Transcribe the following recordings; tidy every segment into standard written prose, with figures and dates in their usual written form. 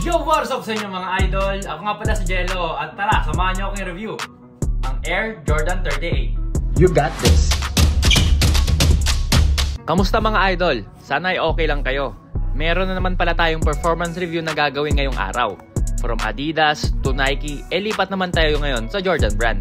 Yo, what's up sa inyo mga idol? Ako nga pala si Jello at tara, samahan nyo akong review ang Air Jordan 38. You got this! Kamusta mga idol? Sana ay okay lang kayo. Meron na naman pala tayong performance review na gagawin ngayong araw. From Adidas to Nike, lipat naman tayo ngayon sa Jordan brand.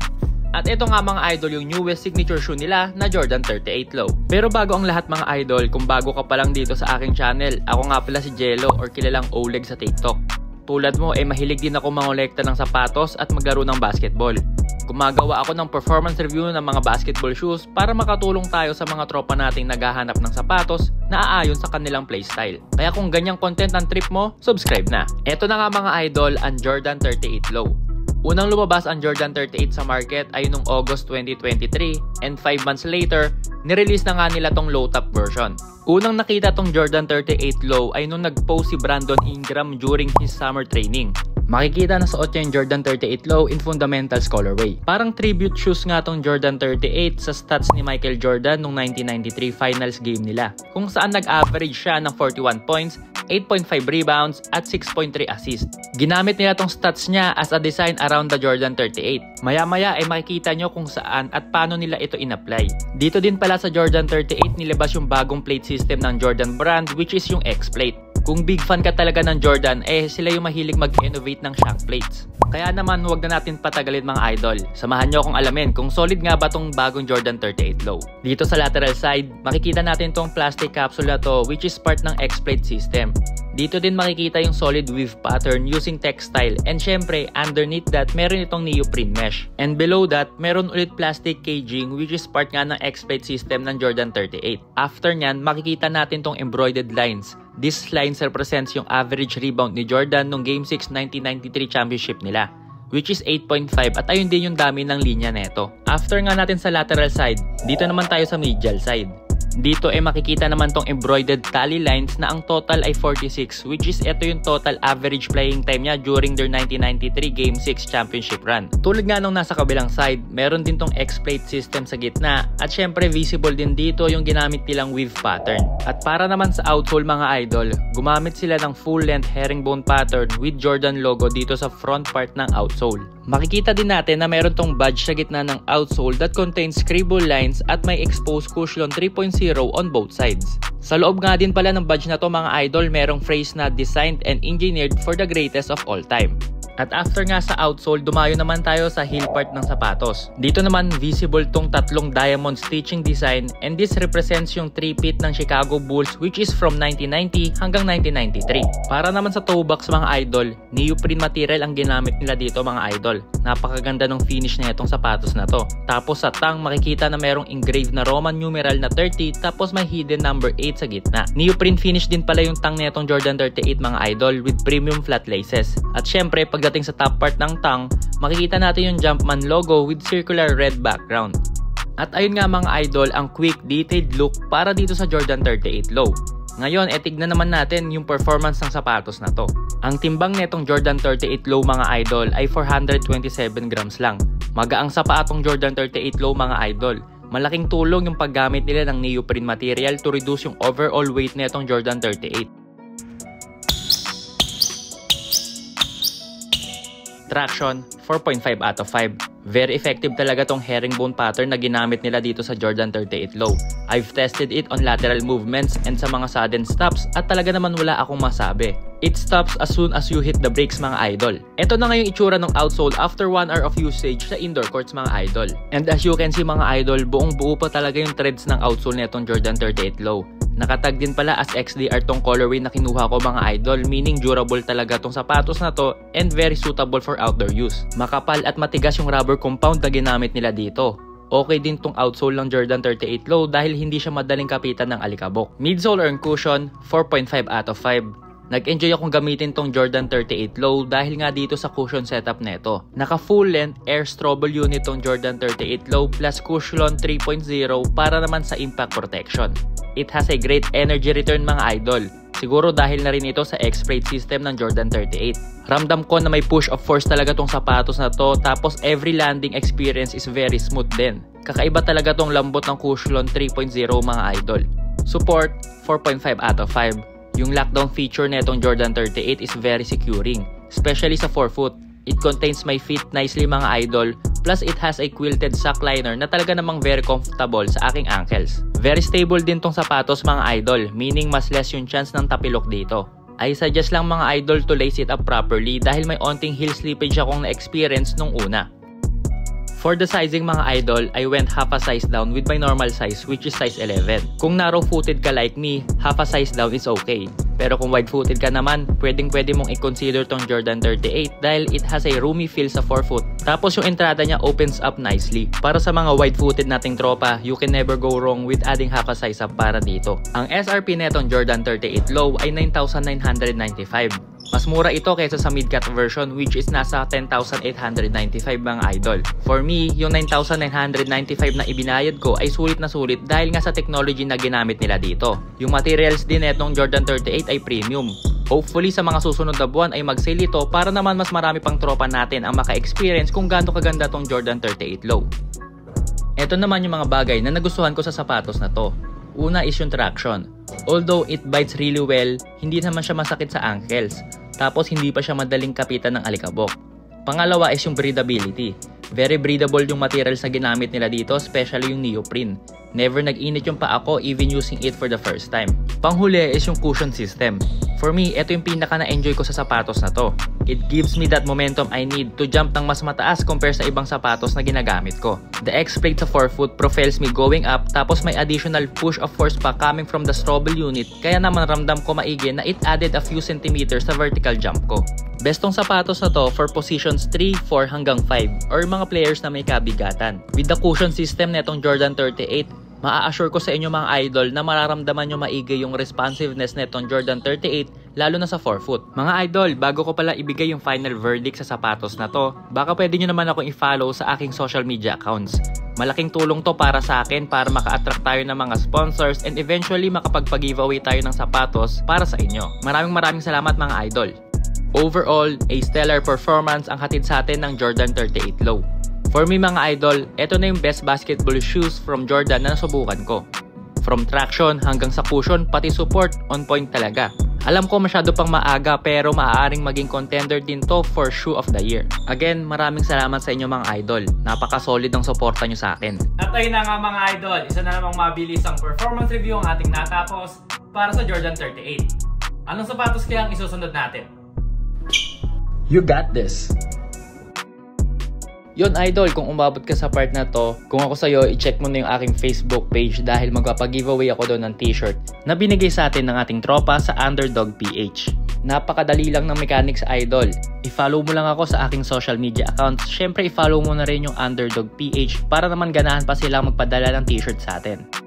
At ito nga mga idol yung newest signature shoe nila na Jordan 38 Low. Pero bago ang lahat mga idol, kung bago ka pa lang dito sa aking channel, ako nga pala si Jello or kilalang Oleg sa TikTok. Tulad mo mahilig din ako mangolekta ng sapatos at maglaro ng basketball. Gumagawa ako ng performance review ng mga basketball shoes para makatulong tayo sa mga tropa nating naghahanap ng sapatos na aayon sa kanilang playstyle. Kaya kung ganyang content ang trip mo, subscribe na. Ito na nga mga idol ang Jordan 38 Low. Unang lumabas ang Jordan 38 sa market ay noong August 2023 and 5 months later, nirelease na nga nila tong low top version. Unang nakita tong Jordan 38 Low ay nung nag-post si Brandon Ingram during his summer training. Makikita na suot niya yung Jordan 38 Low in fundamentals colorway. Parang tribute shoes nga tong Jordan 38 sa stats ni Michael Jordan nung 1993 finals game nila, kung saan nag-average siya ng 41 points, 8.5 rebounds at 6.3 assists. Ginamit nila tong stats niya as a design around the Jordan 38. Maya-maya ay makikita nyo kung saan at paano nila ito in-apply. Dito din pala sa Jordan 38 nilabas yung bagong plate system ng Jordan brand, which is yung X-Plate. Kung big fan ka talaga ng Jordan, sila yung mahilig mag-innovate ng shank plates. Kaya naman huwag na natin patagalin mga idol. Samahan nyo akong alamin kung solid nga ba tong bagong Jordan 38 Low. Dito sa lateral side, makikita natin tong plastic capsule na to, which is part ng X-Plate system. Dito din makikita yung solid weave pattern using textile, and syempre underneath that meron itong neoprene mesh. And below that, meron ulit plastic caging, which is part nga ng X-Plate system ng Jordan 38. After nyan, makikita natin tong embroidered lines. These lines represents yung average rebound ni Jordan nung Game 6 1993 championship nila, which is 8.5, at ayun din yung dami ng linya neto. After nga natin sa lateral side, dito naman tayo sa medial side. Dito makikita naman tong embroidered tally lines na ang total ay 46, which is ito yung total average playing time niya during their 1993 Game 6 championship run. Tulad nga nung nasa kabilang side, meron din tong X-Plate system sa gitna, at syempre visible din dito yung ginamit nilang weave pattern. At para naman sa outsole mga idol, gumamit sila ng full-length herringbone pattern with Jordan logo dito sa front part ng outsole. Makikita din natin na meron tong badge sa gitna ng outsole that contains scribble lines at may exposed cushion 3.0 on both sides. Sa loob nga din pala ng badge na to mga idol, merong phrase na designed and engineered for the greatest of all time. At after nga sa outsole, dumayo naman tayo sa heel part ng sapatos. Dito naman visible tong tatlong diamond stitching design, and this represents yung three-peat ng Chicago Bulls, which is from 1990 hanggang 1993. Para naman sa toe box mga idol, neoprene material ang ginamit nila dito mga idol. Napakaganda ng finish na itong sapatos na to. Tapos sa tongue, makikita na merong engraved na Roman numeral na 30, tapos may hidden number 8 sa gitna. Neoprene finish din pala yung tongue na itong Jordan 38 mga idol with premium flat laces. At syempre, pagdating sa top part ng tongue, makikita natin yung Jumpman logo with circular red background. At ayun nga mga idol, ang quick detailed look para dito sa Jordan 38 Low. Ngayon, tignan naman natin yung performance ng sapatos na to. Ang timbang netong Jordan 38 Low mga idol ay 427 grams lang. Magaang sapatong Jordan 38 Low mga idol. Malaking tulong yung paggamit nila ng neoprene material to reduce yung overall weight netong Jordan 38. Traction, 4.5 out of 5. Very effective talaga tong herringbone pattern na ginamit nila dito sa Jordan 38 Low. I've tested it on lateral movements and sa mga sudden stops, at talaga naman wala akong masabi. It stops as soon as you hit the brakes mga idol. Ito na nga yung itsura ng outsole after 1 hour of usage sa indoor courts mga idol. And as you can see mga idol, buong buo pa talaga yung threads ng outsole netong Jordan 38 Low. Nakatag din pala as XDR tong colorway na kinuha ko mga idol, meaning durable talaga tong sapatos na to and very suitable for outdoor use. Makapal at matigas yung rubber compound na ginamit nila dito. Okay din tong outsole ng Jordan 38 Low dahil hindi siya madaling kapitan ng alikabok. Midsole or cushion, 4.5 out of 5. Nag-enjoy akong gamitin tong Jordan 38 Low dahil nga dito sa cushion setup neto. Naka full length air strobel unit tong Jordan 38 Low plus cushion 3.0 para naman sa impact protection. It has a great energy return mga idol. Siguro dahil na rin ito sa X-Plate system ng Jordan 38. Ramdam ko na may push of force talaga tong sapatos na to, tapos every landing experience is very smooth din. Kakaiba talaga tong lambot ng cushion 3.0 mga idol. Support, 4.5 out of 5. Yung lockdown feature na itong Jordan 38 is very securing, especially sa forefoot. It contains my feet nicely mga idol, plus it has a quilted sock liner na talaga namang very comfortable sa aking ankles. Very stable din tong sapatos mga idol, meaning mas less yung chance ng tapilok dito. I suggest lang mga idol to lace it up properly dahil may onting heel slippage akong na-experience nung una. For the sizing mga idol, I went half a size down with my normal size which is size 11. Kung narrow-footed ka like me, half a size down is okay. Pero kung wide-footed ka naman, pwede mong i-consider tong Jordan 38 dahil it has a roomy feel sa forefoot. Tapos yung entrada niya opens up nicely. Para sa mga wide-footed nating tropa, you can never go wrong with adding half a size up para dito. Ang SRP netong Jordan 38 Low ay 9,995. Mas mura ito kaysa sa mid-cut version which is nasa 10,895 mga idol. For me, yung 9,995 na ibinayad ko ay sulit na sulit dahil nga sa technology na ginamit nila dito. Yung materials din netong Jordan 38 ay premium. Hopefully sa mga susunod na buwan ay mag-sale ito para naman mas marami pang tropa natin ang maka-experience kung gaano kaganda tong Jordan 38 Low. Ito naman yung mga bagay na nagustuhan ko sa sapatos na to. Una is yung traction. Although it bites really well, hindi naman siya masakit sa ankles. Tapos hindi pa siya madaling kapitan ng alikabok. Pangalawa is yung breathability. Very breathable yung materials na ginamit nila dito, especially yung neoprene. Never nag-init yung paa ko even using it for the first time. Panghuli is yung cushion system. For me, ito yung pinaka na-enjoy ko sa sapatos na to. It gives me that momentum I need to jump ng mas mataas compare sa ibang sapatos na ginagamit ko. The X-plate sa forefoot propels me going up tapos may additional push of force pa coming from the Strobel unit kaya naman ramdam ko maigi na it added a few centimeters sa vertical jump ko. Best tong sapatos na to for positions 3, 4 hanggang 5 or mga players na may kabigatan. With the cushion system netong Jordan 38, maa-assure ko sa inyo mga idol na mararamdaman nyo maigi yung responsiveness netong Jordan 38 lalo na sa forefoot. Mga idol, bago ko pala ibigay yung final verdict sa sapatos na to, baka pwede nyo naman akong i-follow sa aking social media accounts. Malaking tulong to para sa akin para maka-attract tayo ng mga sponsors and eventually makapagpa-giveaway tayo ng sapatos para sa inyo. Maraming salamat mga idol. Overall, a stellar performance ang hatid sa atin ng Jordan 38 Low. For me mga idol, ito na yung best basketball shoes from Jordan na nasubukan ko. From traction hanggang sa cushion pati support, on point talaga. Alam ko masyado pang maaga pero maaaring maging contender din to for shoe of the year. Again, maraming salamat sa inyo mga idol. Napaka-solid ng suporta nyo sa akin. At ayun na nga mga idol, isa na namang mabilisang performance review ang ating natapos para sa Jordan 38. Anong sapatos kaya ang isusunod natin? You got this! Yon idol, kung umabot ka sa part na to, kung ako sa'yo, i-check mo na yung aking Facebook page dahil magpapag-giveaway ako doon ng t-shirt na binigay sa atin ng ating tropa sa Underdog PH. Napakadali lang ng mechanics idol. I-follow mo lang ako sa aking social media accounts. Syempre i-follow mo na rin yung Underdog PH para naman ganahan pa silang magpadala ng t-shirt sa atin.